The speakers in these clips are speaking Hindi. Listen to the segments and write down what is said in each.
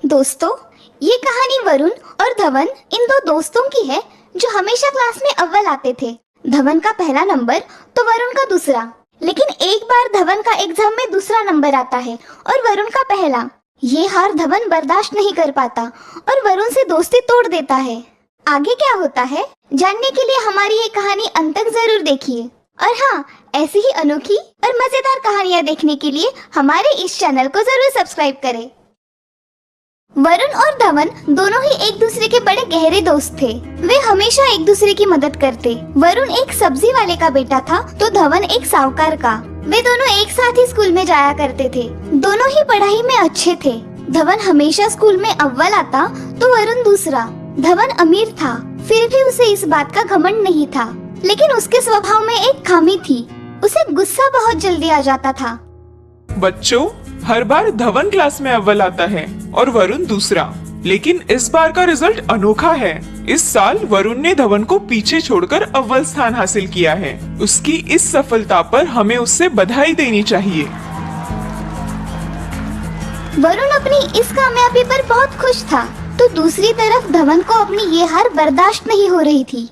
दोस्तों, ये कहानी वरुण और धवन इन दो दोस्तों की है जो हमेशा क्लास में अव्वल आते थे। धवन का पहला नंबर तो वरुण का दूसरा। लेकिन एक बार धवन का एग्जाम में दूसरा नंबर आता है और वरुण का पहला। ये हार धवन बर्दाश्त नहीं कर पाता और वरुण से दोस्ती तोड़ देता है। आगे क्या होता है जानने के लिए हमारी ये कहानी अंत तक जरूर देखिए। और हाँ, ऐसी ही अनोखी और मजेदार कहानियाँ देखने के लिए हमारे इस चैनल को जरूर सब्सक्राइब करें। वरुण और धवन दोनों ही एक दूसरे के बड़े गहरे दोस्त थे। वे हमेशा एक दूसरे की मदद करते। वरुण एक सब्जी वाले का बेटा था तो धवन एक साहूकार का। वे दोनों एक साथ ही स्कूल में जाया करते थे। दोनों ही पढ़ाई में अच्छे थे। धवन हमेशा स्कूल में अव्वल आता तो वरुण दूसरा। धवन अमीर था, फिर भी उसे इस बात का घमंड नहीं था। लेकिन उसके स्वभाव में एक खामी थी, उसे गुस्सा बहुत जल्दी आ जाता था। बच्चों, हर बार धवन क्लास में अव्वल आता है और वरुण दूसरा, लेकिन इस बार का रिजल्ट अनोखा है। इस साल वरुण ने धवन को पीछे छोड़कर अव्वल स्थान हासिल किया है। उसकी इस सफलता पर हमें उससे बधाई देनी चाहिए। वरुण अपनी इस कामयाबी पर बहुत खुश था, तो दूसरी तरफ धवन को अपनी ये हार बर्दाश्त नहीं हो रही थी।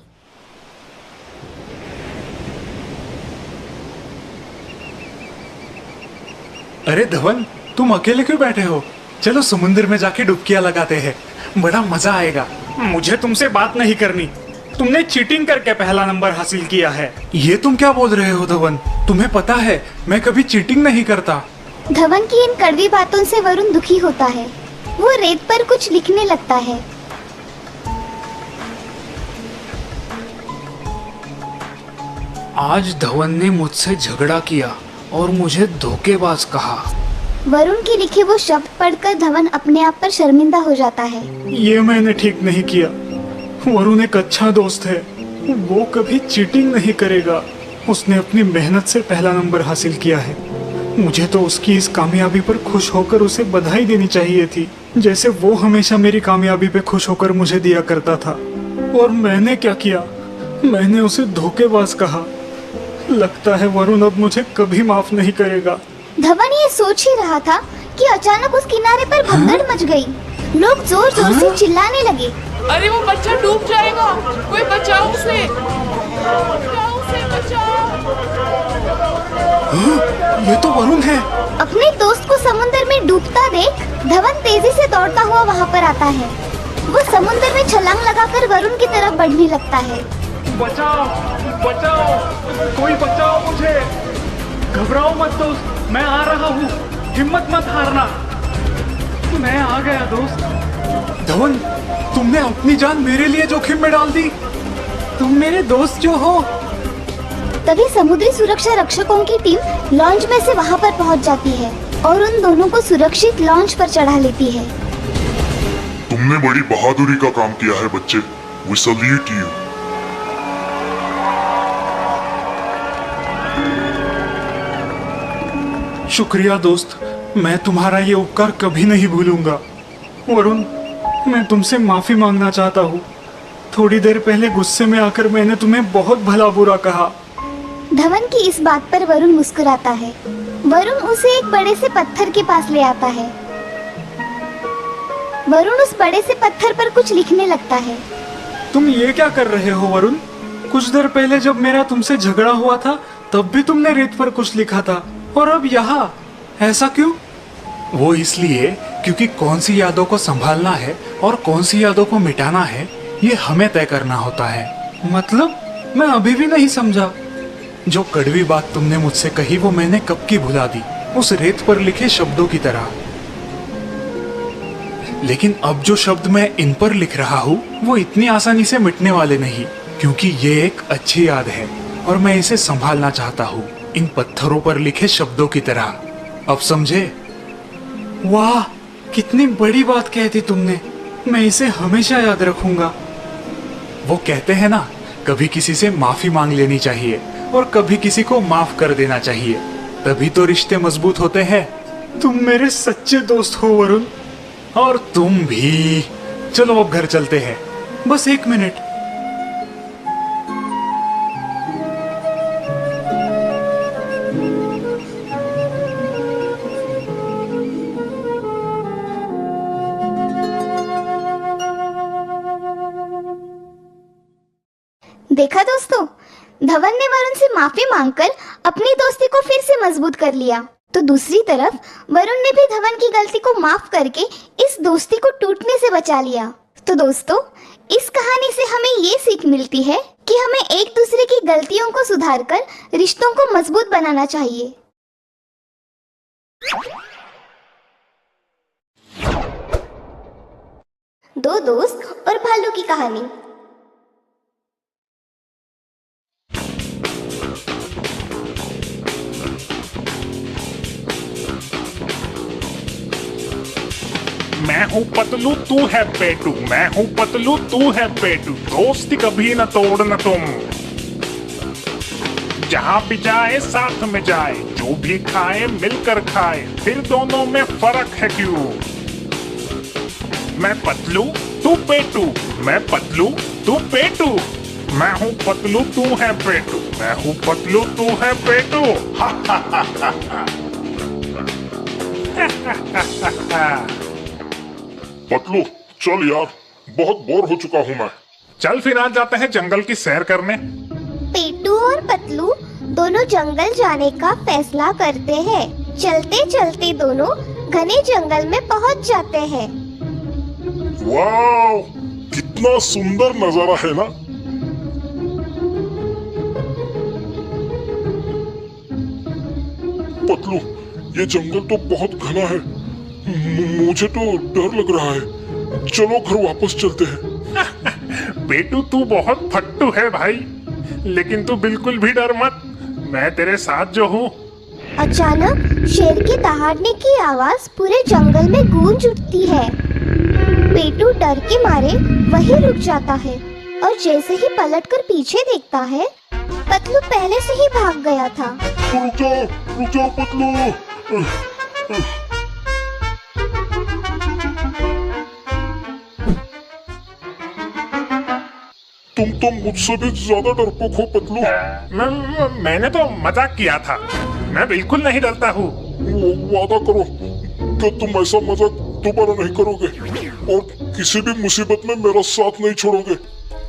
अरे धवन, तुम अकेले क्यों बैठे हो? चलो समुद्र में जाके डुबकियां लगाते हैं, बड़ा मजा आएगा। मुझे तुमसे बात नहीं करनी। तुमने चीटिंग करके पहला नंबर हासिल किया है। ये तुम क्या बोल रहे हो धवन? तुम्हें पता है मैं कभी चीटिंग नहीं करता। धवन की इन कड़वी बातों से वरुण दुखी होता है। वो रेत पर कुछ लिखने लगता है। आज धवन ने मुझसे झगड़ा किया और मुझे धोखेबाज कहा। वरुण के लिखे वो शब्द पढ़कर धवन अपने आप पर शर्मिंदा हो जाता है। ये मैंने ठीक नहीं किया। वरुण एक अच्छा दोस्त है, वो कभी चीटिंग नहीं करेगा। उसने अपनी मेहनत से पहला नंबर हासिल किया है। मुझे तो उसकी इस कामयाबी पर खुश होकर उसे बधाई देनी चाहिए थी, जैसे वो हमेशा मेरी कामयाबी पे खुश होकर मुझे दिया करता था। और मैंने क्या किया? मैंने उसे धोखेबाज कहा। लगता है वरुण अब मुझे कभी माफ नहीं करेगा। धवन ये सोच ही रहा था कि अचानक उस किनारे पर भगदड़ मच गई। लोग जोर जोर से चिल्लाने लगे। अरे वो बच्चा डूब जाएगा, कोई बचाओ उसे, बचाओ उसे, बचाओ। ये तो वरुण है। अपने दोस्त को समुद्र में डूबता देख धवन तेजी से दौड़ता हुआ वहाँ पर आता है। वो समुद्र में छलांग लगाकर वरुण की तरफ बढ़ने लगता है। बचाओ, बचाओ, कोई बचाओ मुझे। घबराओ मत दोस्त, मैं आ रहा हूँ। हिम्मत मत हारना। मैं आ गया दोस्त। धवन, तुमने अपनी जान मेरे लिए जोखिम में डाल दी। तुम मेरे दोस्त जो हो। तभी समुद्री सुरक्षा रक्षकों की टीम लॉन्च में से वहाँ पर पहुँच जाती है और उन दोनों को सुरक्षित लॉन्च पर चढ़ा लेती है। तुमने बड़ी बहादुरी का काम किया है बच्चे, वी सल्यूट यू। शुक्रिया दोस्त, मैं तुम्हारा ये उपकार कभी नहीं भूलूंगा। वरुण, मैं तुमसे माफी मांगना चाहता हूँ। थोड़ी देर पहले गुस्से में आकर मैंने तुम्हें बहुत भला बुरा कहा। धवन की इस बात पर वरुण मुस्कुराता है। वरुण उसे एक बड़े से पत्थर के पास ले आता है। वरुण उस बड़े से पत्थर पर कुछ लिखने लगता है। तुम ये क्या कर रहे हो वरुण? कुछ देर पहले जब मेरा तुमसे झगड़ा हुआ था तब भी तुमने रेत पर कुछ लिखा था, और अब यहाँ ऐसा क्यों? वो इसलिए क्योंकि कौन सी यादों को संभालना है और कौन सी यादों को मिटाना है, ये हमें तय करना होता है। मतलब मैं अभी भी नहीं समझा। जो कड़वी बात तुमने मुझसे कही वो मैंने कब की भुला दी, उस रेत पर लिखे शब्दों की तरह। लेकिन अब जो शब्द मैं इन पर लिख रहा हूँ वो इतनी आसानी से मिटने वाले नहीं, क्योंकि ये एक अच्छी याद है और मैं इसे संभालना चाहता हूँ, इन पत्थरों पर लिखे शब्दों की तरह। अब समझे? वाह, कितनी बड़ी बात कह दी तुमने। मैं इसे हमेशा याद रखूंगा। वो कहते हैं ना, कभी किसी से माफी मांग लेनी चाहिए और कभी किसी को माफ कर देना चाहिए, तभी तो रिश्ते मजबूत होते हैं। तुम मेरे सच्चे दोस्त हो वरुण। और तुम भी। चलो अब घर चलते हैं। बस एक मिनट। देखा दोस्तों, धवन ने वरुण से माफी मांगकर अपनी दोस्ती को फिर से मजबूत कर लिया। तो दूसरी तरफ वरुण ने भी धवन की गलती को माफ करके इस दोस्ती को टूटने से बचा लिया। तो दोस्तों, इस कहानी से हमें ये सीख मिलती है कि हमें एक दूसरे की गलतियों को सुधारकर रिश्तों को मजबूत बनाना चाहिए। दो दोस्त और भालू की कहानी। मैं हूँ पतलू तू है पेटू, मैं हूँ पतलू तू है पेटू, दोस्ती कभी न तोड़ना तुम। जहाँ भी जाए साथ में जाए, जो भी खाए मिलकर खाए, फिर दोनों में फर्क है क्यों। मैं पतलू तू पेटू, मैं पतलू तू पेटू, मैं हूँ पतलू तू है पेटू, मैं हूँ पतलू तू है पेटू। हा हा हा हा हा। पतलू चल यार, बहुत बोर हो चुका हूँ मैं। चल फिर आज जाते हैं जंगल की सैर करने। पेटू और पतलू दोनों जंगल जाने का फैसला करते हैं। चलते चलते दोनों घने जंगल में पहुंच जाते हैं। वाह, कितना सुंदर नजारा है ना। पतलू, ये जंगल तो बहुत घना है, मुझे तो डर लग रहा है। चलो घर वापस चलते हैं। बेटू तू बहुत फट्टू है भाई, लेकिन तू बिल्कुल भी डर मत, मैं तेरे साथ जो हूँ। अचानक शेर के दहाड़ने की आवाज पूरे जंगल में गूंज उठती है। पेटू डर के मारे वहीं रुक जाता है और जैसे ही पलटकर पीछे देखता है, पतलू पहले से ही भाग गया था। रुक जाओ पतलू। तुम तो मुझसे भी ज्यादा डरपोक हो पतलू। मैंने तो मजाक किया था, मैं बिल्कुल नहीं डरता हूँ। वादा करो कि तुम ऐसा मजाक दोबारा नहीं करोगे और किसी भी मुसीबत में मेरा साथ नहीं छोड़ोगे।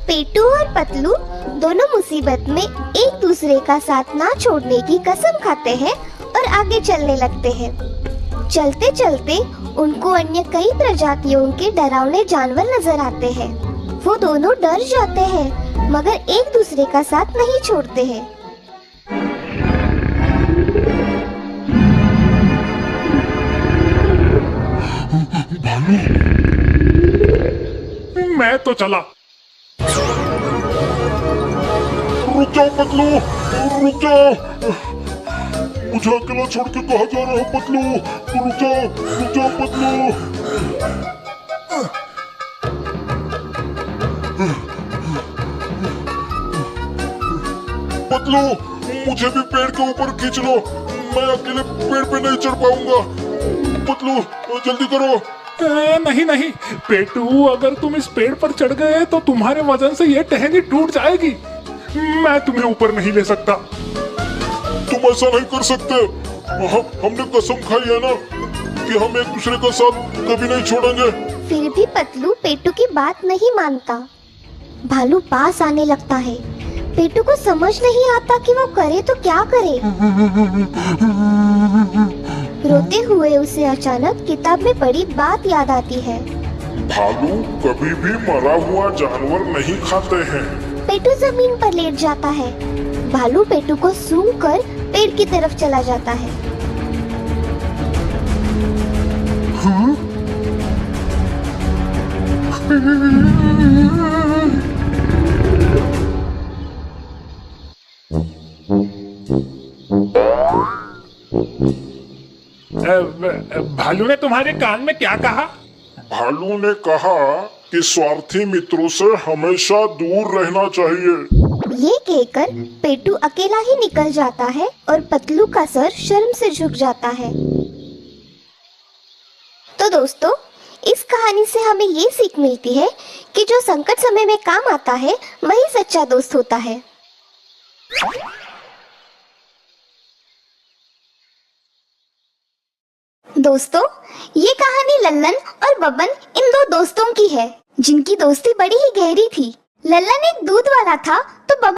पेटू और पतलू दोनों मुसीबत में एक दूसरे का साथ ना छोड़ने की कसम खाते हैं और आगे चलने लगते हैं। चलते चलते उनको अन्य कई प्रजातियों के डरावने जानवर नजर आते हैं। वो दोनों डर जाते हैं मगर एक दूसरे का साथ नहीं छोड़ते हैं। मैं तो चला। रुक जाओ पतलू, रुक जाओ। मुझे अकेला छोड़ के कहाँ जा रहे हो पतलू। रुक जाओ पतलू। पतलू, मुझे भी पेड़ के ऊपर खींच लो, मैं अकेले पेड़ पे नहीं चढ़ पाऊंगा। पतलू जल्दी करो। नहीं नहीं पेटू, अगर तुम इस पेड़ पर चढ़ गए तो तुम्हारे वजन से ये टहनी टूट जाएगी। मैं तुम्हें ऊपर नहीं ले सकता। तुम ऐसा नहीं कर सकते। हमने कसम खाई है ना कि हम एक दूसरे का साथ कभी नहीं छोड़ेंगे। फिर भी पतलू पेटू की बात नहीं मानता। भालू पास आने लगता है। पेटू को समझ नहीं आता कि वो करे तो क्या करे। रोते हुए उसे अचानक किताब में पढ़ी बात याद आती है। भालू कभी भी मरा हुआ जानवर नहीं खाते हैं। पेटू जमीन पर लेट जाता है। भालू पेटू को सूंघकर पेड़ की तरफ चला जाता है। भालू ने तुम्हारे कान में क्या कहा? भालू ने कहा कि स्वार्थी मित्रों से हमेशा दूर रहना चाहिए। ये कहकर पेटू अकेला ही निकल जाता है और पतलू का सर शर्म से झुक जाता है। तो दोस्तों, इस कहानी से हमें ये सीख मिलती है कि जो संकट समय में काम आता है वही सच्चा दोस्त होता है। दोस्तों, ये कहानी लल्लन और बब्बन इन दो दोस्तों की है जिनकी दोस्ती बड़ी ही गहरी थी। लल्लन एक दूध वाला था तो बबलू